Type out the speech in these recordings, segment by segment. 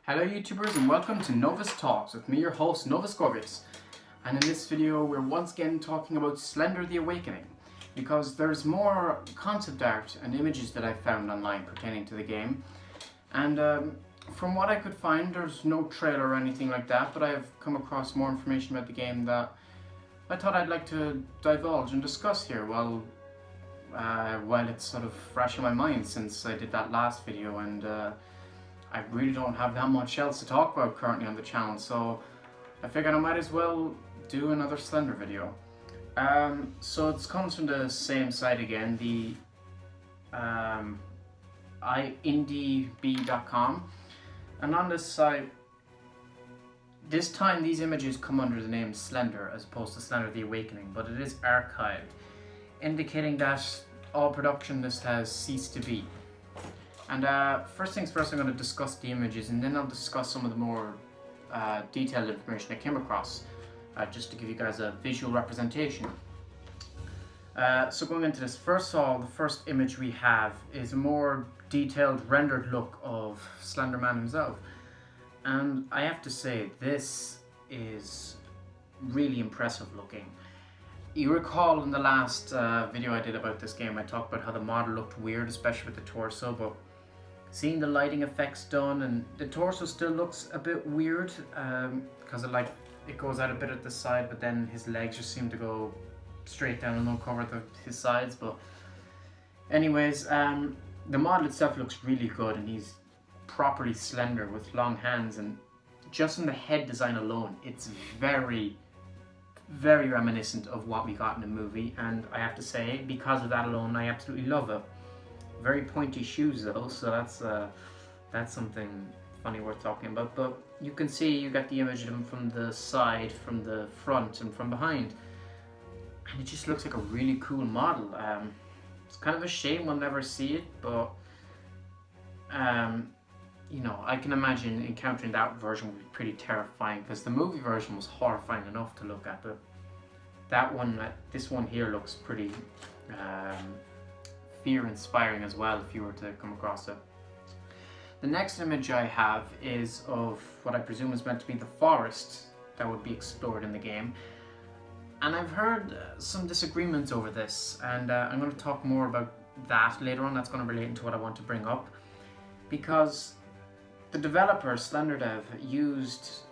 Hello YouTubers and welcome to Novus Talks with me, your host Novus Gorgias. And in this video we're once again talking about Slender The Awakening, because there's more concept art and images that I found online pertaining to the game. And from what I could find, there's no trailer or anything like that, but I have come across more information about the game that I thought I'd like to divulge and discuss here while it's sort of fresh in my mind since I did that last video, and I really don't have that much else to talk about currently on the channel, so I figured I might as well do another Slender video. So it comes from the same site again, the indieb.com, and on this site, this time these images come under the name Slender as opposed to Slender The Awakening, but it is archived, indicating that all production list has ceased to be. And first things first, I'm going to discuss the images, and then I'll discuss some of the more detailed information I came across, just to give you guys a visual representation. So going into this, first of all, the first image we have is a more detailed rendered look of Slenderman himself. And I have to say, this is really impressive looking. You recall in the last video I did about this game, I talked about how the model looked weird, especially with the torso, but seeing the lighting effects done, and the torso still looks a bit weird because it goes out a bit at the side, but then his legs just seem to go straight down and uncover his sides. But anyways, the model itself looks really good, and he's properly slender with long hands, and just in the head design alone, it's very, very reminiscent of what we got in the movie, and I have to say, because of that alone, I absolutely love it. Very pointy shoes though, so that's something funny worth talking about. But you can see you got the image of him from the side, from the front, and from behind, and it just looks like a really cool model. It's kind of a shame we'll never see it, but you know, I can imagine encountering that version would be pretty terrifying, because the movie version was horrifying enough to look at, but this one here looks pretty fear-inspiring as well if you were to come across it. The next image I have is of what I presume is meant to be the forest that would be explored in the game, and I've heard some disagreements over this, and I'm going to talk more about that later on. That's going to relate into what I want to bring up, because the developer SlenderDev used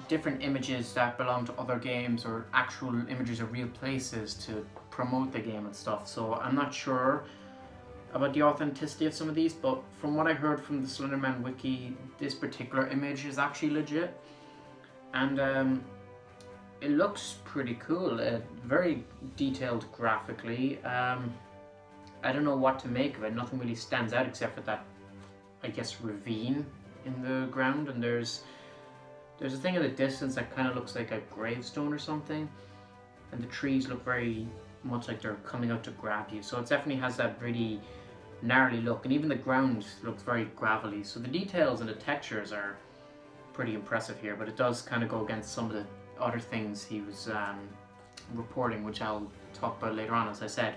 different images that belong to other games, or actual images of real places, to promote the game and stuff. So I'm not sure about the authenticity of some of these, but from what I heard from the Slenderman wiki, this particular image is actually legit, and it looks pretty cool. Very detailed graphically. I don't know what to make of it. Nothing really stands out except for that, I guess, ravine in the ground, and there's a thing in the distance that kind of looks like a gravestone or something, and the trees look very much like they're coming out to grab you, so it definitely has that really gnarly look, and even the ground looks very gravelly, so the details and the textures are pretty impressive here, but it does kind of go against some of the other things he was reporting, which I'll talk about later on, as I said.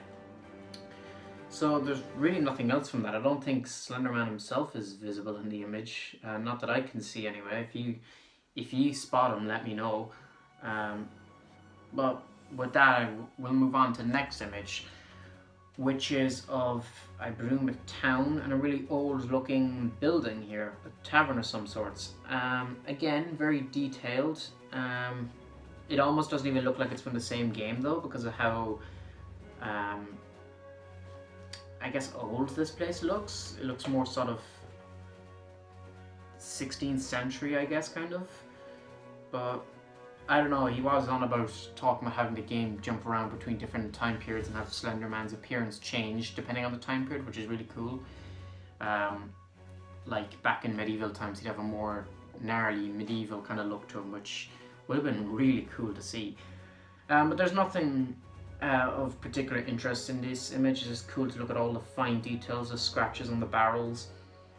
So there's really nothing else from that. I don't think Slenderman himself is visible in the image, not that I can see anyway. If you spot him, let me know. But with that, we'll move on to the next image, which is of, I presume, a town and a really old looking building here, a tavern of some sorts. Again, very detailed. It almost doesn't even look like it's from the same game though, because of how I guess old this place looks. It looks more sort of 16th century, I guess, kind of. But I don't know, he was on about talking about having the game jump around between different time periods and have Slenderman's appearance change depending on the time period, which is really cool. Like back in medieval times, he'd have a more gnarly medieval kind of look to him, which would have been really cool to see. But there's nothing of particular interest in this image. It's just cool to look at all the fine details, the scratches on the barrels,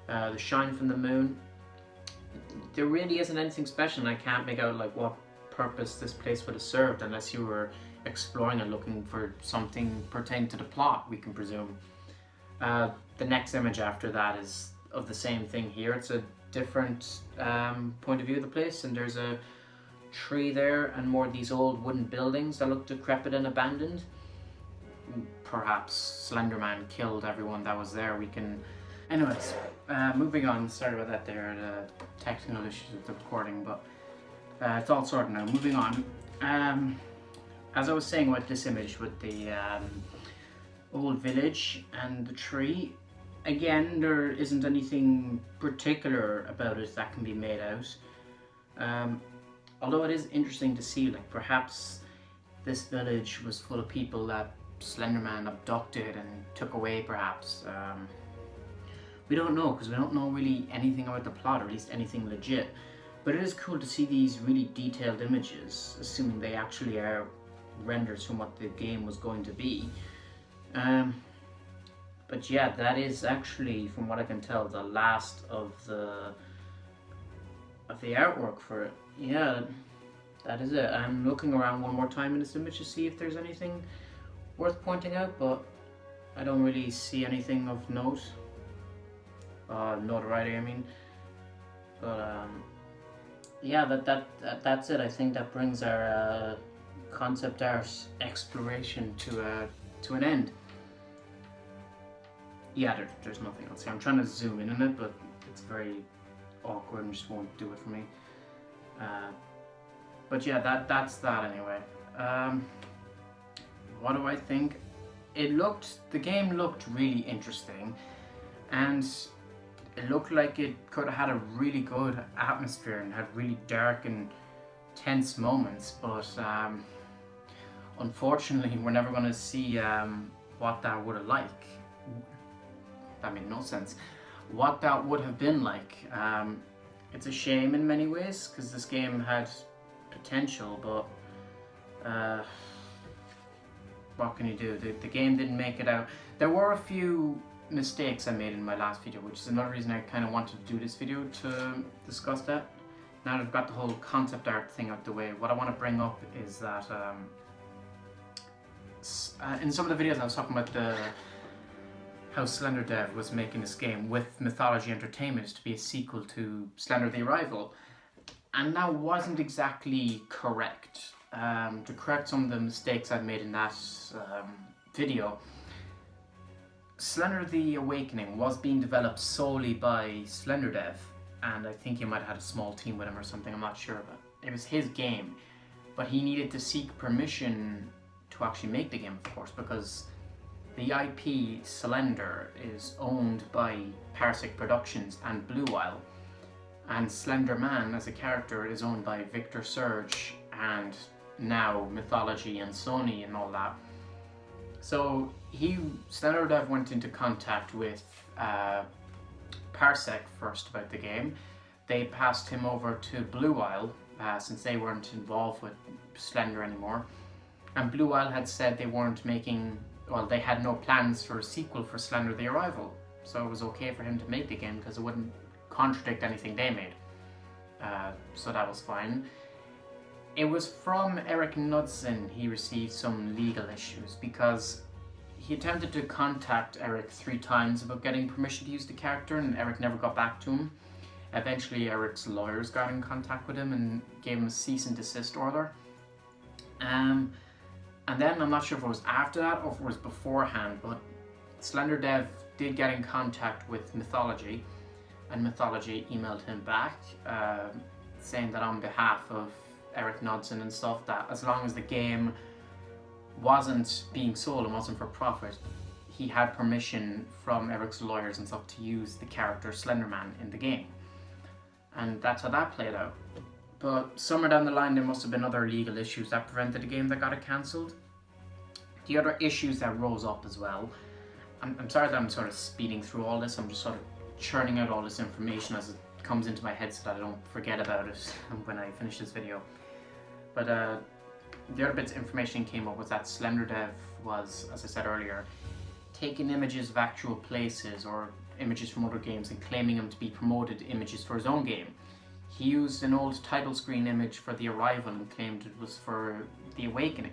the shine from the moon. There really isn't anything special, and I can't make out like what purpose this place would have served, unless you were exploring and looking for something pertaining to the plot, we can presume. The next image after that is of the same thing here. It's a different point of view of the place, and there's a tree there and more of these old wooden buildings that look decrepit and abandoned. Perhaps Slenderman killed everyone that was there. We can... Anyways, moving on. Sorry about that there, the technical issues with the recording, but it's all sorted now. Moving on. As I was saying about this image with the old village and the tree, again, there isn't anything particular about it that can be made out. Although it is interesting to see, like, perhaps this village was full of people that Slenderman abducted and took away, perhaps. We don't know, because we don't know really anything about the plot, or at least anything legit. But it is cool to see these really detailed images, assuming they actually are renders from what the game was going to be. But yeah, that is actually, from what I can tell, the last of the artwork for it. Yeah, that is it. I'm looking around one more time in this image to see if there's anything worth pointing out, but I don't really see anything of note. Notoriety, I mean. But yeah, that's it. I think that brings our concept art exploration to an end. Yeah, there's nothing else here. I'm trying to zoom in on it, but it's very awkward and just won't do it for me. But yeah, that's that anyway. What do I think? The game looked really interesting, and it looked like it could have had a really good atmosphere and had really dark and tense moments, but unfortunately we're never going to see what that would have like. That made no sense. What that would have been like. It's a shame in many ways, because this game had potential, but what can you do? The game didn't make it out. There were a few mistakes I made in my last video, which is another reason I kind of wanted to do this video, to discuss that. Now that I've got the whole concept art thing out the way, what I want to bring up is that in some of the videos I was talking about how Slender Dev was making this game with Mythology Entertainment to be a sequel to Slender The Arrival, and that wasn't exactly correct. To correct some of the mistakes I've made in that video, Slender The Awakening was being developed solely by Slender Dev, and I think he might have had a small team with him or something, I'm not sure, but it was his game. But he needed to seek permission to actually make the game, of course, because the IP Slender is owned by Parsec Productions and Blue Isle, and Slenderman as a character is owned by Victor Surge and now Mythology and Sony and all that. So Slender Dev went into contact with Parsec first about the game. They passed him over to Blue Isle since they weren't involved with Slender anymore. And Blue Isle had said they weren't making, well, they had no plans for a sequel for Slender The Arrival. So it was okay for him to make the game because it wouldn't contradict anything they made. So that was fine. It was from Eric Knudsen he received some legal issues, because he attempted to contact Eric 3 times about getting permission to use the character, and Eric never got back to him. Eventually Eric's lawyers got in contact with him and gave him a cease and desist order. And then I'm not sure if it was after that or if it was beforehand, but Slender Dev did get in contact with Mythology, and Mythology emailed him back saying that on behalf of Eric Knudsen and stuff, that as long as the game wasn't being sold and wasn't for profit, he had permission from Eric's lawyers and stuff to use the character Slenderman in the game. And that's how that played out. But somewhere down the line there must have been other legal issues that prevented the game that got it cancelled. The other issues that rose up as well, I'm sorry that I'm sort of speeding through all this, I'm just sort of churning out all this information as it comes into my head so that I don't forget about it when I finish this video. But the other bits of information came up was that Slender Dev was, as I said earlier, taking images of actual places or images from other games and claiming them to be promoted images for his own game. He used an old title screen image for The Arrival and claimed it was for The Awakening.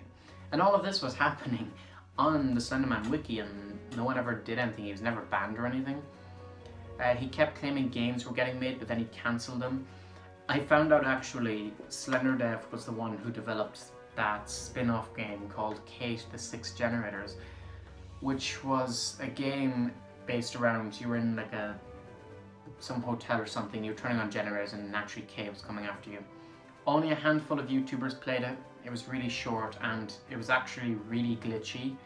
And all of this was happening on the Slenderman wiki, and no one ever did anything. He was never banned or anything. He kept claiming games were getting made, but then he cancelled them. I found out actually Slender Dev was the one who developed that spin-off game called Kate the Six Generators, which was a game based around, you were in like some hotel or something, you were turning on generators and naturally Kate was coming after you. Only a handful of YouTubers played it. It was really short and it was actually really glitchy.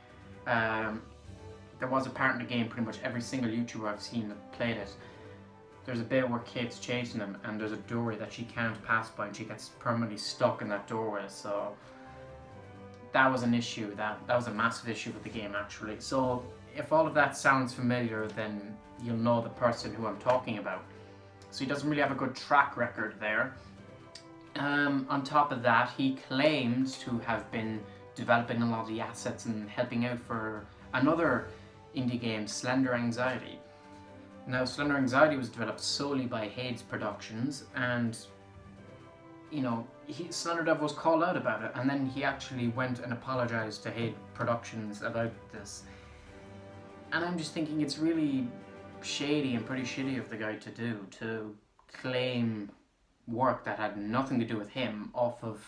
There was a part in the game, pretty much every single YouTuber I've seen that played it. There's a bit where Kate's chasing them and there's a doorway that she can't pass by and she gets permanently stuck in that doorway, so that was an issue, that was a massive issue with the game actually. So if all of that sounds familiar, then you'll know the person who I'm talking about. So he doesn't really have a good track record there. On top of that, he claimed to have been developing a lot of the assets and helping out for another indie game, Slender Anxiety. Now, Slender Anxiety was developed solely by Hades Productions, and you know, Slender Dev was called out about it, and then he actually went and apologized to Hades Productions about this. And I'm just thinking it's really shady and pretty shitty of the guy to do, to claim work that had nothing to do with him off of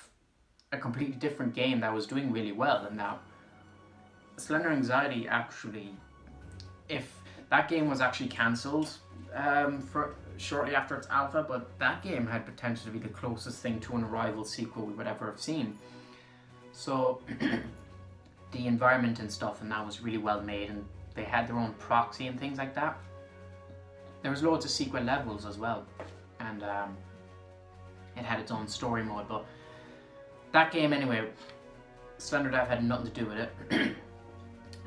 a completely different game that was doing really well. And now Slender Anxiety actually, if that game was actually cancelled for shortly after its alpha, but that game had potential to be the closest thing to an Arrival sequel we would ever have seen. So the environment and stuff and that was really well made, and they had their own proxy and things like that. There was loads of secret levels as well, and it had its own story mode, but that game anyway, Slender Dev had nothing to do with it.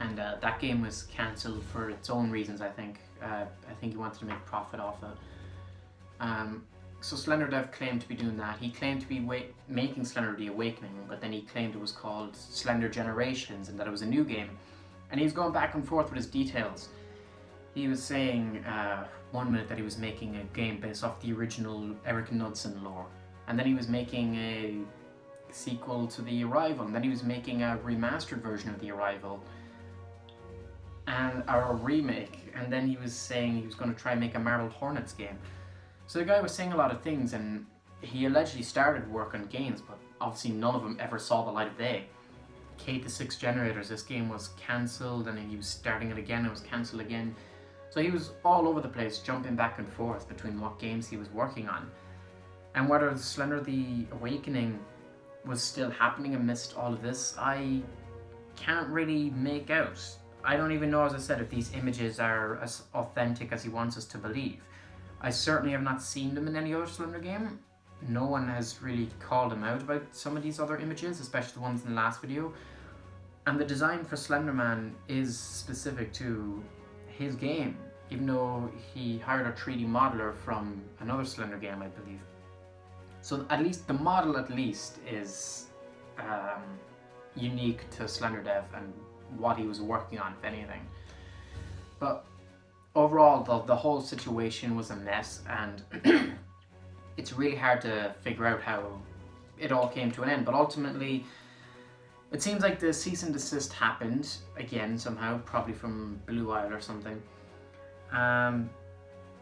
And that game was cancelled for its own reasons, I think. I think he wanted to make profit off it. So Slender Dev claimed to be doing that. He claimed to be making Slender The Awakening, but then he claimed it was called Slender Generations and that it was a new game. And he was going back and forth with his details. He was saying 1 minute that he was making a game based off the original Eric Knudsen lore. And then he was making a sequel to The Arrival. And then he was making a remastered version of The Arrival. And a remake, and then he was saying he was going to try and make a Marble Hornets game. So the guy was saying a lot of things, and he allegedly started work on games, but obviously none of them ever saw the light of day. Kate the Six Generators, this game was cancelled, and then he was starting it again, it was cancelled again. So he was all over the place, jumping back and forth between what games he was working on. And whether Slender The Awakening was still happening amidst all of this, I can't really make out. I don't even know, as I said, if these images are as authentic as he wants us to believe. I certainly have not seen them in any other Slender game. No one has really called him out about some of these other images, especially the ones in the last video. And the design for Slenderman is specific to his game, even though he hired a 3D modeler from another Slender game, I believe. So at least the model is unique to Slender Dev and what he was working on, if anything. But overall, the whole situation was a mess, and it's really hard to figure out how it all came to an end. But ultimately, it seems like the cease and desist happened again somehow, probably from Blue Isle or something.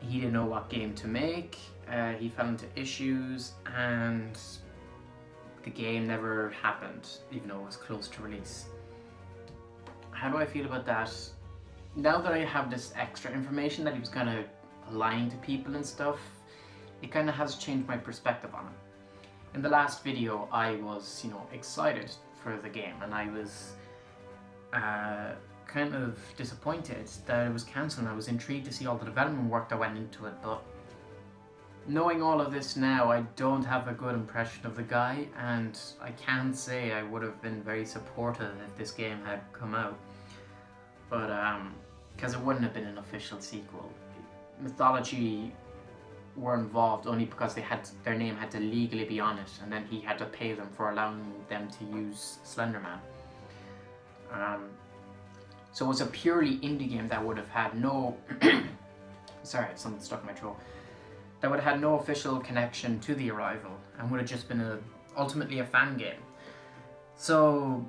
He didn't know what game to make, he fell into issues, and the game never happened, even though it was close to release. How do I feel about that? Now that I have this extra information that he was kind of lying to people and stuff, it kind of has changed my perspective on it. In the last video, I was, excited for the game, and I was kind of disappointed that it was cancelled. I was intrigued to see all the development work that went into it, but knowing all of this now, I don't have a good impression of the guy, and I can say I would have been very supportive if this game had come out. But, because it wouldn't have been an official sequel. Mythology were involved only because their name had to legally be on it, and then he had to pay them for allowing them to use Slenderman. So it was a purely indie game that would have had no... Sorry, something stuck in my throat. That would have had no official connection to The Arrival, and would have just been ultimately a fan game. So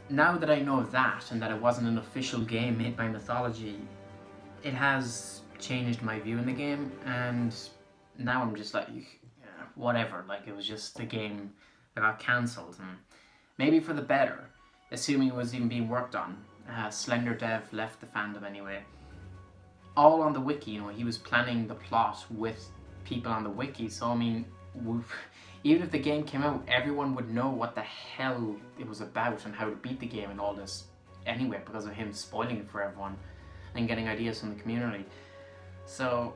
now that I know that, and that it wasn't an official game made by Mythology, it has changed my view in the game, and now I'm just like, yeah, whatever. Like, it was just the game that got cancelled, and maybe for the better, assuming it was even being worked on. Slender Dev left the fandom anyway. All on the wiki, you know, he was planning the plot with people on the wiki, so I mean, even if the game came out, everyone would know what the hell it was about and how to beat the game and all this anyway, because of him spoiling it for everyone and getting ideas from the community. So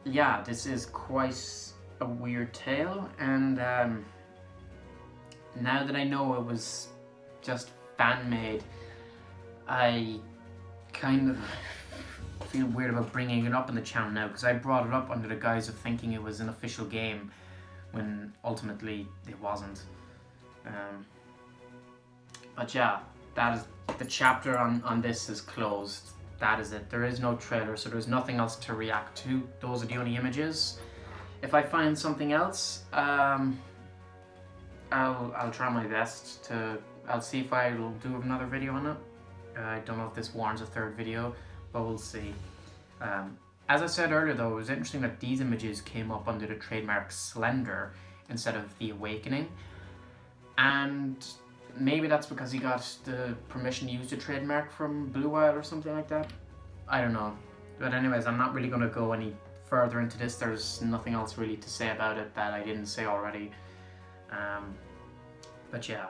yeah, this is quite a weird tale, and now that I know it was just fan-made, I kind of feel weird about bringing it up on the channel now, because I brought it up under the guise of thinking it was an official game when ultimately it wasn't. But yeah, that is the chapter on this is closed. That is it. There is no trailer, so there's nothing else to react to. Those are the only images. If I find something else, I'll try my best to. I'll see if I'll do another video on it. I don't know if this warrants a third video, but we'll see. As I said earlier though, it was interesting that these images came up under the trademark Slender instead of The Awakening. And maybe that's because he got the permission to use the trademark from Blue Whale or something like that. I don't know. But anyways, I'm not really going to go any further into this. There's nothing else really to say about it that I didn't say already. But yeah.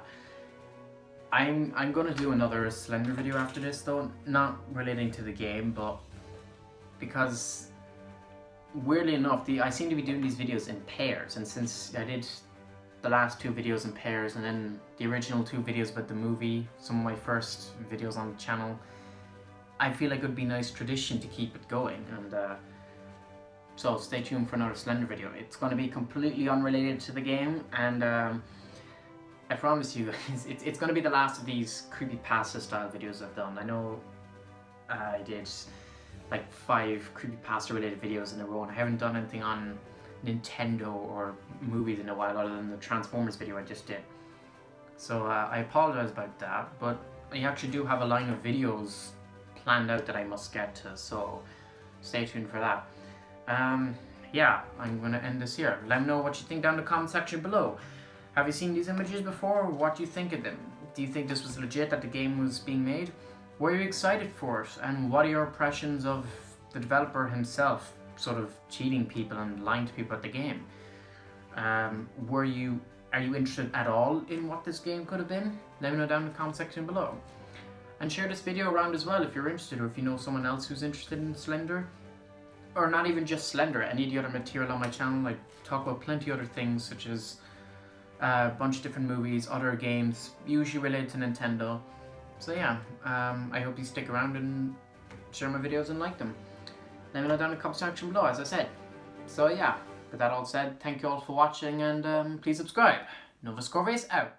I'm going to do another Slender video after this though, not relating to the game, but because weirdly enough, I seem to be doing these videos in pairs, and since I did the last 2 videos in pairs and then the original 2 videos about the movie, some of my first videos on the channel, I feel like it would be a nice tradition to keep it going, and so stay tuned for another Slender video. It's going to be completely unrelated to the game, and I promise you, it's going to be the last of these creepypasta style videos I've done. I know I did like 5 creepypasta related videos in a row, and I haven't done anything on Nintendo or movies in a while other than the Transformers video I just did. So I apologize about that, but I actually do have a line of videos planned out that I must get to, so stay tuned for that. Yeah, I'm going to end this here. Let me know what you think down in the comment section below. Have you seen these images before? What do you think of them? Do you think this was legit, that the game was being made? Were you excited for it? And what are your impressions of the developer himself sort of cheating people and lying to people at the game? Are you interested at all in what this game could have been? Let me know down in the comment section below. And share this video around as well if you're interested, or if you know someone else who's interested in Slender. Or not even just Slender, any of the other material on my channel. I talk about plenty of other things, such as a bunch of different movies, other games, usually related to Nintendo. So yeah, I hope you stick around and share my videos and like them. Let me know down in the comment section below, as I said. So yeah, with that all said, thank you all for watching, and please subscribe. Nova Scorvace out.